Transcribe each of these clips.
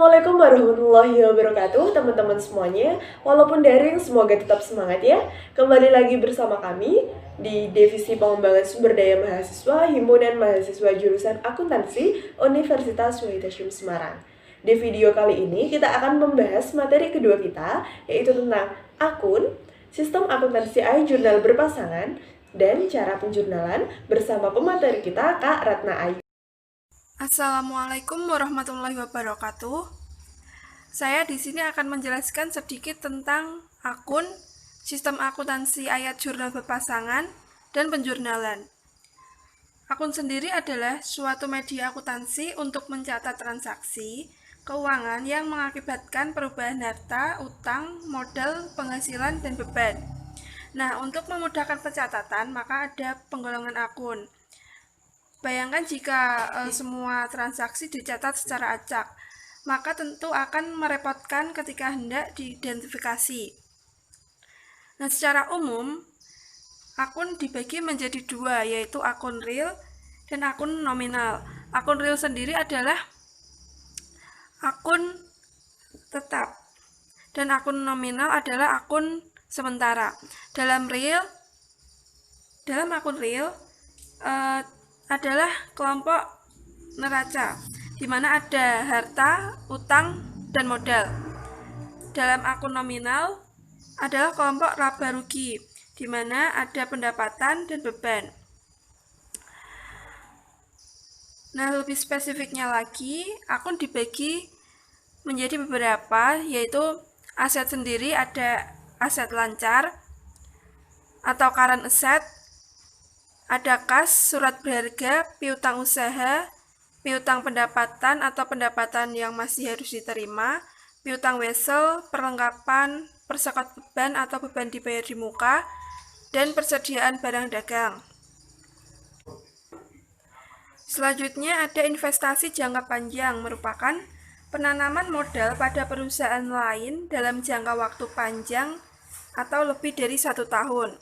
Assalamualaikum warahmatullahi wabarakatuh teman-teman semuanya. Walaupun daring semoga tetap semangat ya. Kembali lagi bersama kami di Divisi Pengembangan Sumber Daya Mahasiswa Himpunan Mahasiswa Jurusan Akuntansi Universitas Wahid Hasyim Semarang. Di video kali ini kita akan membahas materi kedua kita, yaitu tentang akun, sistem akuntansi iJurnal berpasangan, dan cara penjurnalan bersama pemateri kita Kak Ratna Ayu. Assalamualaikum warahmatullahi wabarakatuh. Saya di sini akan menjelaskan sedikit tentang akun, sistem akuntansi ayat jurnal berpasangan, dan penjurnalan. Akun sendiri adalah suatu media akuntansi untuk mencatat transaksi keuangan yang mengakibatkan perubahan harta, utang, modal, penghasilan, dan beban. Nah, untuk memudahkan pencatatan, maka ada penggolongan akun. Bayangkan jika semua transaksi dicatat secara acak, maka tentu akan merepotkan ketika hendak diidentifikasi. Nah, secara umum, akun dibagi menjadi dua, yaitu akun real dan akun nominal. Akun real sendiri adalah akun tetap, dan akun nominal adalah akun sementara. Dalam akun real, adalah kelompok neraca, di mana ada harta, utang, dan modal. Dalam akun nominal adalah kelompok laba rugi, di mana ada pendapatan dan beban. Nah, lebih spesifiknya lagi, akun dibagi menjadi beberapa, yaitu aset sendiri ada aset lancar atau current asset, ada kas, surat berharga, piutang usaha, piutang pendapatan atau pendapatan yang masih harus diterima, piutang wesel, perlengkapan, persekot beban atau beban dibayar di muka, dan persediaan barang dagang. Selanjutnya ada investasi jangka panjang, merupakan penanaman modal pada perusahaan lain dalam jangka waktu panjang atau lebih dari 1 tahun.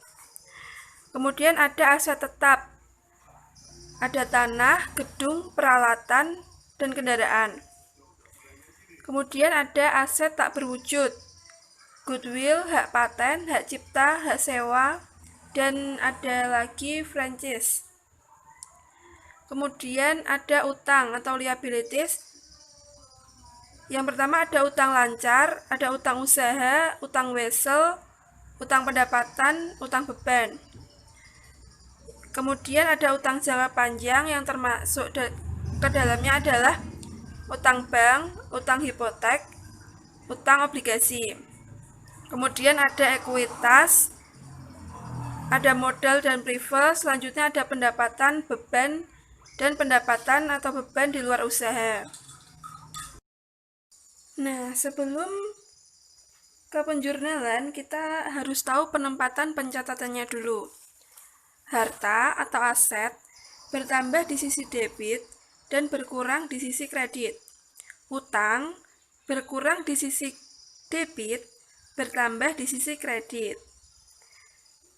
Kemudian ada aset tetap, ada tanah, gedung, peralatan, dan kendaraan. Kemudian ada aset tak berwujud, goodwill, hak paten, hak cipta, hak sewa, dan ada lagi franchise. Kemudian ada utang atau liabilities. Yang pertama ada utang lancar, ada utang usaha, utang wesel, utang pendapatan, utang beban. Kemudian ada utang jangka panjang yang termasuk ke dalamnya adalah utang bank, utang hipotek, utang obligasi. Kemudian ada ekuitas, ada modal dan privilege, selanjutnya ada pendapatan, beban, dan pendapatan atau beban di luar usaha. Nah, sebelum ke penjurnalan, kita harus tahu penempatan pencatatannya dulu. Harta atau aset bertambah di sisi debit dan berkurang di sisi kredit. Utang berkurang di sisi debit, bertambah di sisi kredit.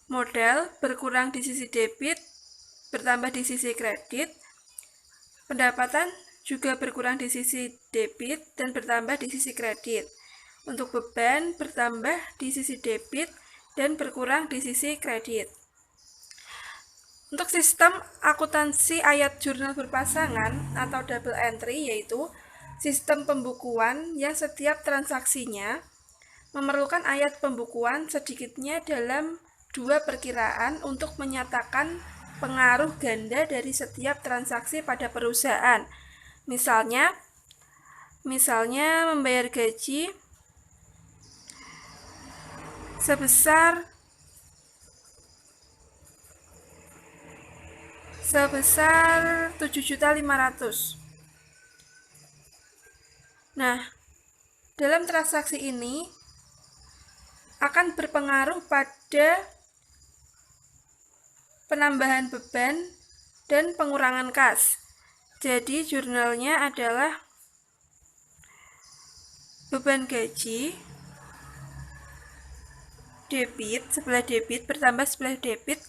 Modal berkurang di sisi debit, bertambah di sisi kredit. Pendapatan juga berkurang di sisi debit dan bertambah di sisi kredit. Untuk beban bertambah di sisi debit dan berkurang di sisi kredit. Untuk sistem akuntansi ayat jurnal berpasangan atau double entry, yaitu sistem pembukuan yang setiap transaksinya memerlukan ayat pembukuan sedikitnya dalam 2 perkiraan untuk menyatakan pengaruh ganda dari setiap transaksi pada perusahaan. Misalnya membayar gaji sebesar 7.500.000. Nah, dalam transaksi ini akan berpengaruh pada penambahan beban dan pengurangan kas. Jadi jurnalnya adalah beban gaji, debit, sebelah debit bertambah sebelah debit,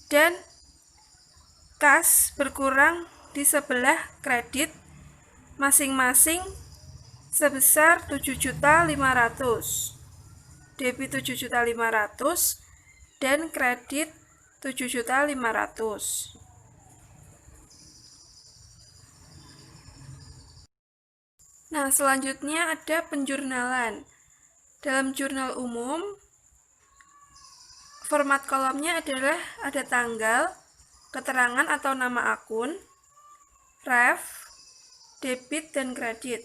dan kas berkurang di sebelah kredit, masing-masing sebesar 7.500.000. Debit 7.500.000 dan kredit 7.500.000. Nah, selanjutnya ada penjurnalan. Dalam jurnal umum, format kolomnya adalah ada tanggal, keterangan atau nama akun, ref, debit, dan kredit.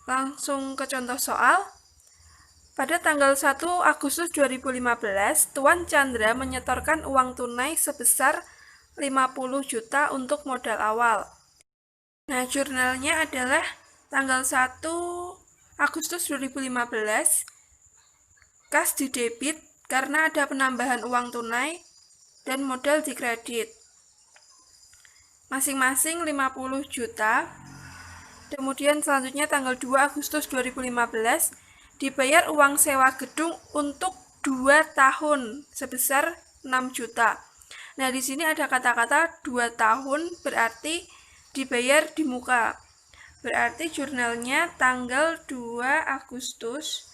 Langsung ke contoh soal. Pada tanggal 1 Agustus 2015, Tuan Chandra menyetorkan uang tunai sebesar 50 juta untuk modal awal. Nah, jurnalnya adalah tanggal 1 Agustus 2015, kas didebit karena ada penambahan uang tunai dan modal dikredit. Masing-masing 50 juta. Kemudian selanjutnya tanggal 2 Agustus 2015 dibayar uang sewa gedung untuk 2 tahun sebesar 6 juta. Nah, di sini ada kata-kata 2 tahun berarti dibayar di muka. Berarti jurnalnya tanggal 2 Agustus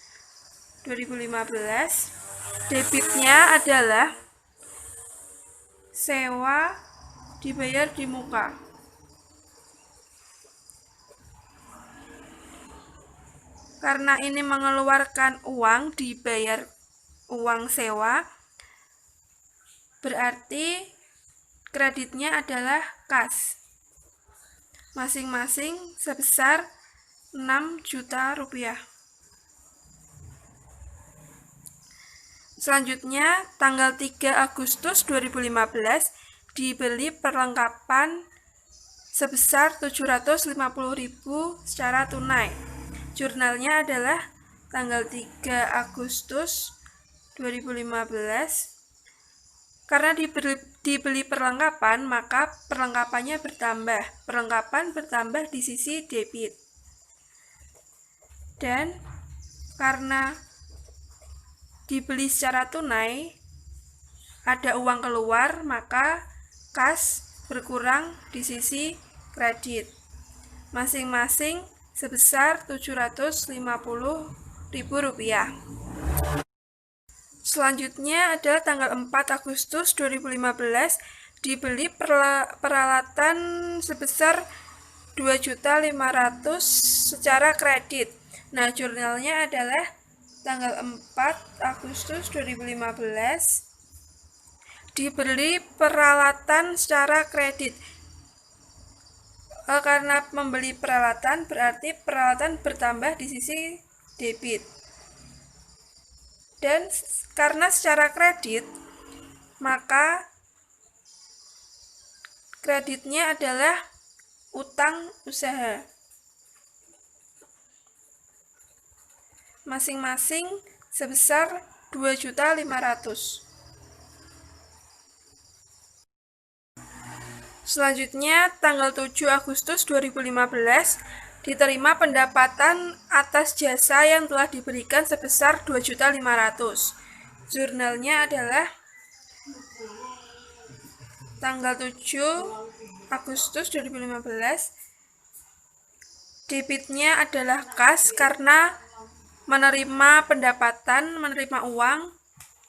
2015. Debitnya adalah sewa dibayar di muka. Karena ini mengeluarkan uang, dibayar uang sewa, berarti kreditnya adalah kas. Masing-masing sebesar 6 juta rupiah. Selanjutnya, tanggal 3 Agustus 2015 dibeli perlengkapan sebesar 750.000 secara tunai. Jurnalnya adalah tanggal 3 Agustus 2015. Karena dibeli perlengkapan, maka perlengkapannya bertambah. Perlengkapan bertambah di sisi debit. Dan karena dibeli secara tunai, ada uang keluar, maka kas berkurang di sisi kredit. Masing-masing sebesar 750.000 rupiah. Selanjutnya adalah tanggal 4 Agustus 2015 dibeli peralatan sebesar 2.500.000 secara kredit. Nah, jurnalnya adalah tanggal 4 Agustus 2015 dibeli peralatan secara kredit. Karena membeli peralatan berarti peralatan bertambah di sisi debit. Dan karena secara kredit, maka kreditnya adalah utang usaha. Masing-masing sebesar 2.500.000. Selanjutnya, tanggal 7 Agustus 2015 diterima pendapatan atas jasa yang telah diberikan sebesar 2.500.000. Jurnalnya adalah tanggal 7 Agustus 2015. Debitnya adalah kas karena menerima pendapatan, menerima uang,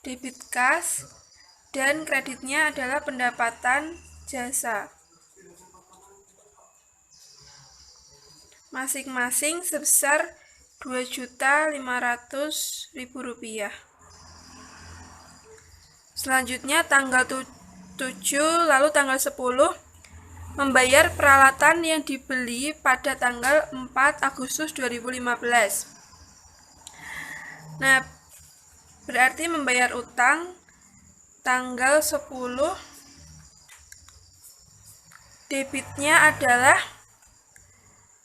debit kas, dan kreditnya adalah pendapatan jasa. Masing-masing sebesar 2.500.000 rupiah. Selanjutnya tanggal 7 lalu tanggal 10 membayar peralatan yang dibeli pada tanggal 4 Agustus 2015. Nah, berarti membayar utang tanggal 10. Debitnya adalah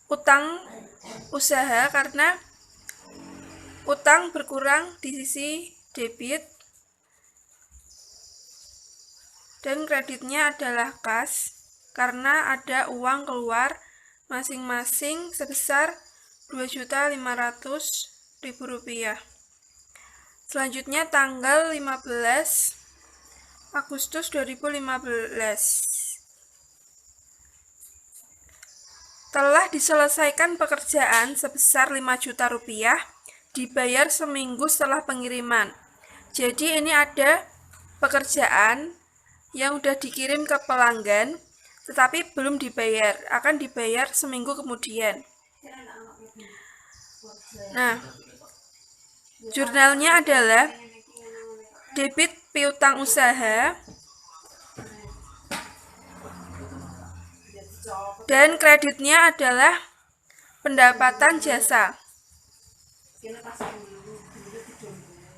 utang usaha karena utang berkurang di sisi debit. Dan kreditnya adalah kas karena ada uang keluar, masing-masing sebesar 2.500.000 rupiah. Selanjutnya tanggal 15 Agustus 2015 Telah diselesaikan pekerjaan sebesar 5 juta rupiah, dibayar seminggu setelah pengiriman. Jadi ini ada pekerjaan yang udah dikirim ke pelanggan, tetapi belum dibayar, akan dibayar seminggu kemudian. Nah, jurnalnya adalah debit piutang usaha dan kreditnya adalah pendapatan jasa.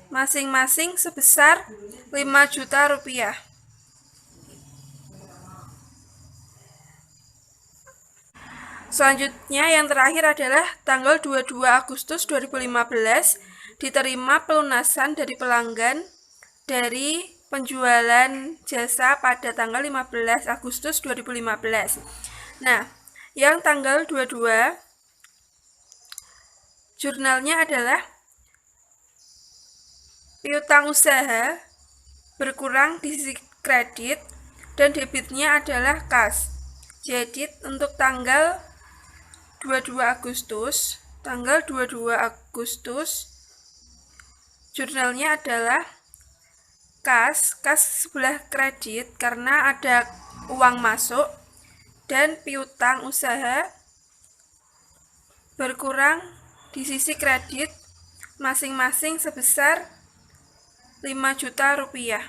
Masing-masing sebesar 5 juta rupiah. Selanjutnya yang terakhir adalah tanggal 22 Agustus 2015 diterima pelunasan dari pelanggan dari penjualan jasa pada tanggal 15 Agustus 2015. Nah, yang tanggal 22 jurnalnya adalah piutang usaha berkurang di sisi kredit dan debitnya adalah kas. Jadi untuk tanggal 22 Agustus jurnalnya adalah kas sebelah kredit karena ada uang masuk, dan piutang usaha berkurang di sisi kredit masing-masing sebesar 5 juta rupiah.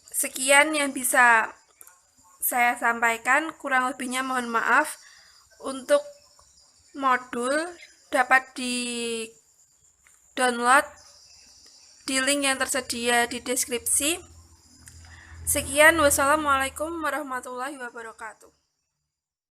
Sekian yang bisa saya sampaikan, kurang lebihnya mohon maaf. Untuk modul dapat di-download di link yang tersedia di deskripsi. Sekian, wassalamualaikum warahmatullahi wabarakatuh.